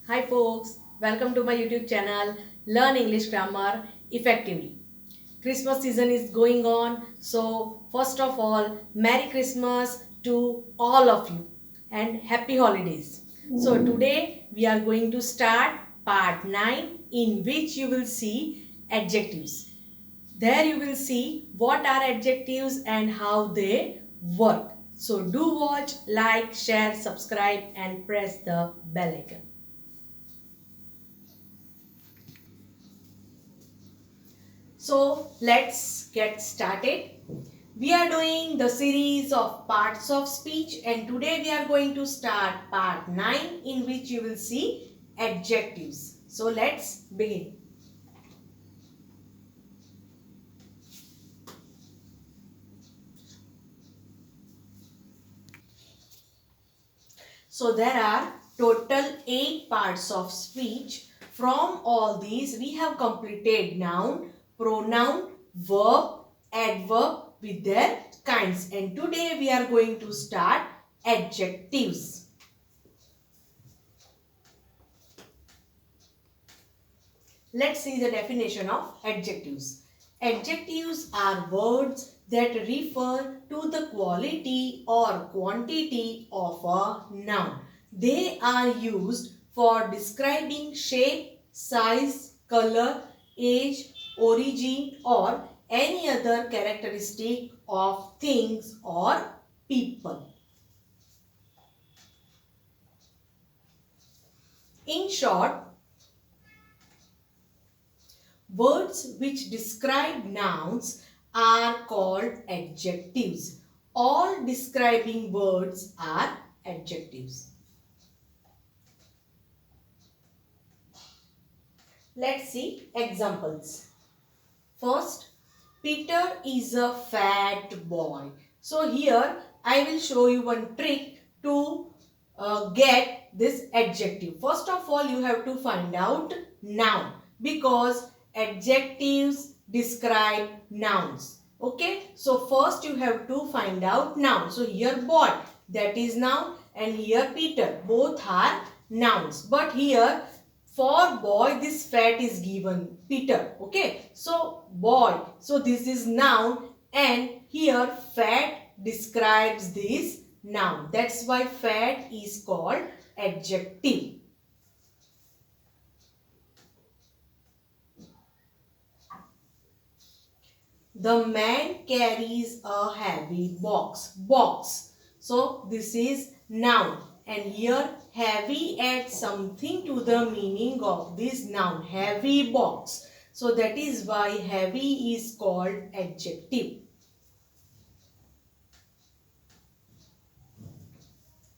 Hi folks, welcome to my YouTube channel Learn English Grammar Effectively. Christmas season is going on, so first of all, Merry Christmas to all of you and Happy Holidays. So today we are going to start part 9 in which you will see adjectives. There you will see what are adjectives and how they work. So do watch, like, share, subscribe and press the bell icon. So let's get started. We are doing the series of parts of speech and today we are going to start part 9 in which you will see adjectives. So let's begin. So there are total 8 parts of speech. From all these we have completed noun, pronoun, verb, adverb with their kinds. And today we are going to start adjectives. Let's see the definition of adjectives. Adjectives are words that refer to the quality or quantity of a noun. They are used for describing shape, size, color, age, origin or any other characteristic of things or people. In short, words which describe nouns are called adjectives. All describing words are adjectives. Let's see examples. First, Peter is a fat boy. So here I will show you one trick to get this adjective. First of all, you have to find out noun because adjectives describe nouns. Okay, so first you have to find out noun. So here boy, that is noun, and here Peter, both are nouns. But here for boy this fat is given Peter. Okay, so boy, so this is noun and here fat describes this noun. That's why fat is called adjective. The man carries a heavy box. Box. So this is noun. And here heavy adds something to the meaning of this noun. Heavy box. So that is why heavy is called adjective.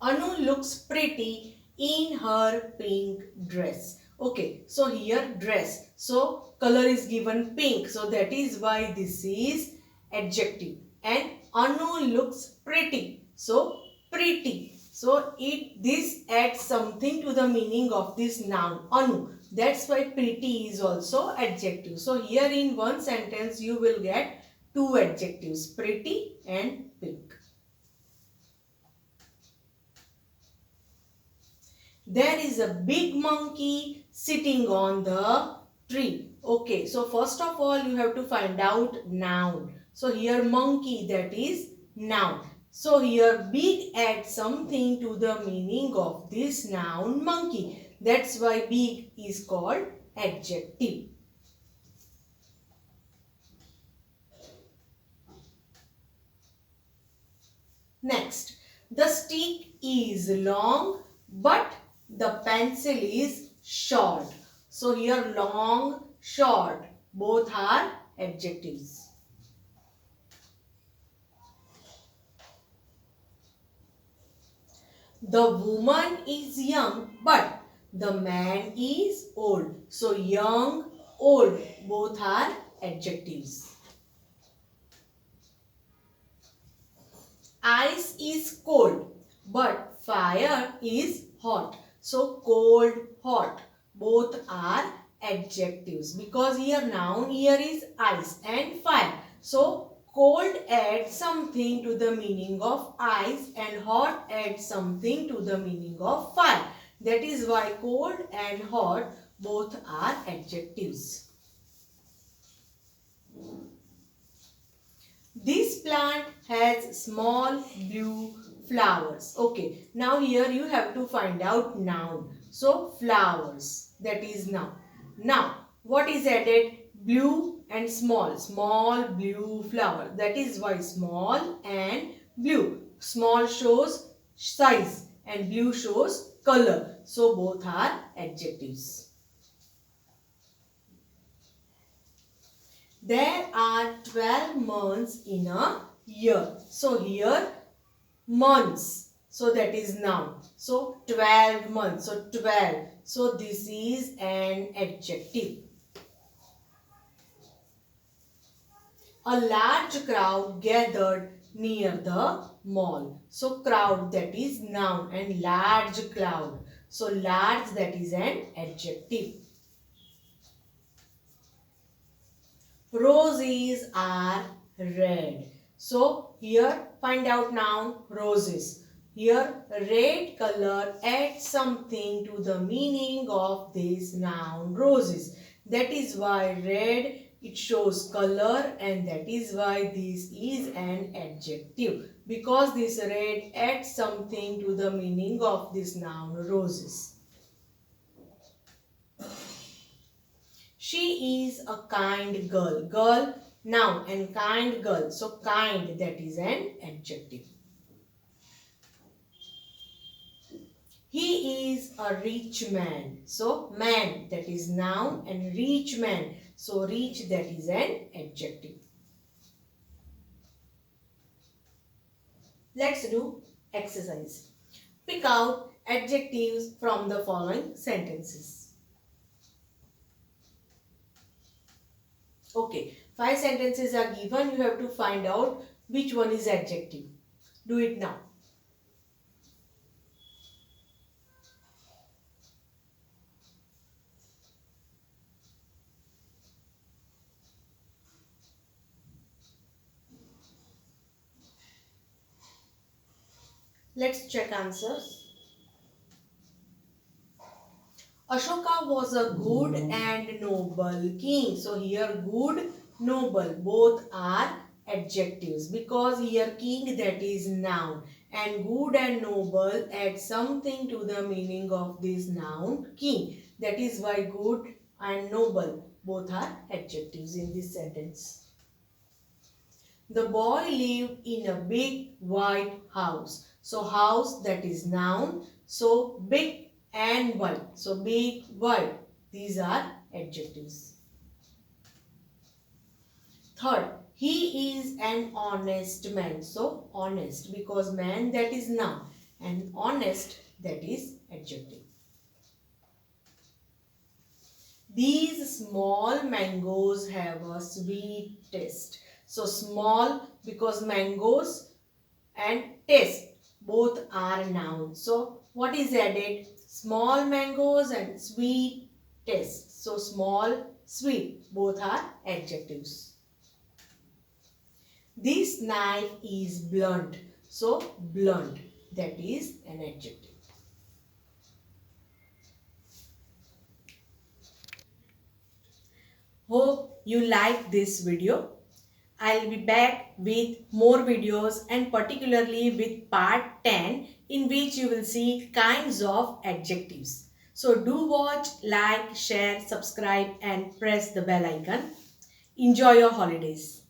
Anu looks pretty in her pink dress. Okay, so here dress. So color is given pink. So that is why this is adjective. And Anu looks pretty. So pretty. So this adds something to the meaning of this noun Anu. That's why pretty is also adjective. So here in one sentence you will get two adjectives, pretty and pink. There is a big monkey sitting on the tree. Okay, so first of all you have to find out noun. So here monkey, that is noun. So here big adds something to the meaning of this noun monkey. That's why big is called adjective. Next, the stick is long but the pencil is short. So here long, short, both are adjectives. The woman is young but the man is old. So young, old, both are adjectives. Ice is cold but fire is hot. So cold, hot, both are adjectives because here noun, here is ice and fire. So cold adds something to the meaning of ice and hot adds something to the meaning of fire. That is why cold and hot both are adjectives. This plant has small blue flowers. Okay, now here you have to find out noun. So, flowers, that is noun. Now, what is added? Blue and small. Small blue flower. That is why small and blue. Small shows size and blue shows color. So, both are adjectives. There are 12 months in a year. So here months. So that is noun. So 12 months. So 12. So this is an adjective. A large crowd gathered near the mall. So crowd, that is noun, and large crowd. So large, that is an adjective. Roses are red. So here find out noun roses. Here red color adds something to the meaning of this noun roses. That is why red, it shows color, and that is why this is an adjective. Because this red adds something to the meaning of this noun roses. She is a kind girl. Girl, noun, and kind girl. So kind, that is an adjective. He is a rich man. So man, that is noun, and rich man. So rich, that is an adjective. Let's do exercise. Pick out adjectives from the following sentences. Okay, 5 sentences are given. You have to find out which one is adjective. Do it now. Let's check answers. Ashoka was a good and noble king. So here good, noble, both are adjectives, because here king, that is noun, and good and noble add something to the meaning of this noun king. That is why good and noble both are adjectives in this sentence. The boy lived in a big white house. So house, that is noun. So big and white. So big, white. These are adjectives. Third, he is an honest man. So honest, because man, that is noun, and honest, that is adjective. These small mangoes have a sweet taste. So small, because mangoes and taste both are nouns. So what is added? Small mangoes and sweet taste. So small, sweet, both are adjectives. This knife is blunt. So blunt, that is an adjective. Hope you like this video. I'll be back with more videos, and particularly with part 10, in which you will see kinds of adjectives. So do watch, like, share, subscribe, and press the bell icon. Enjoy your holidays.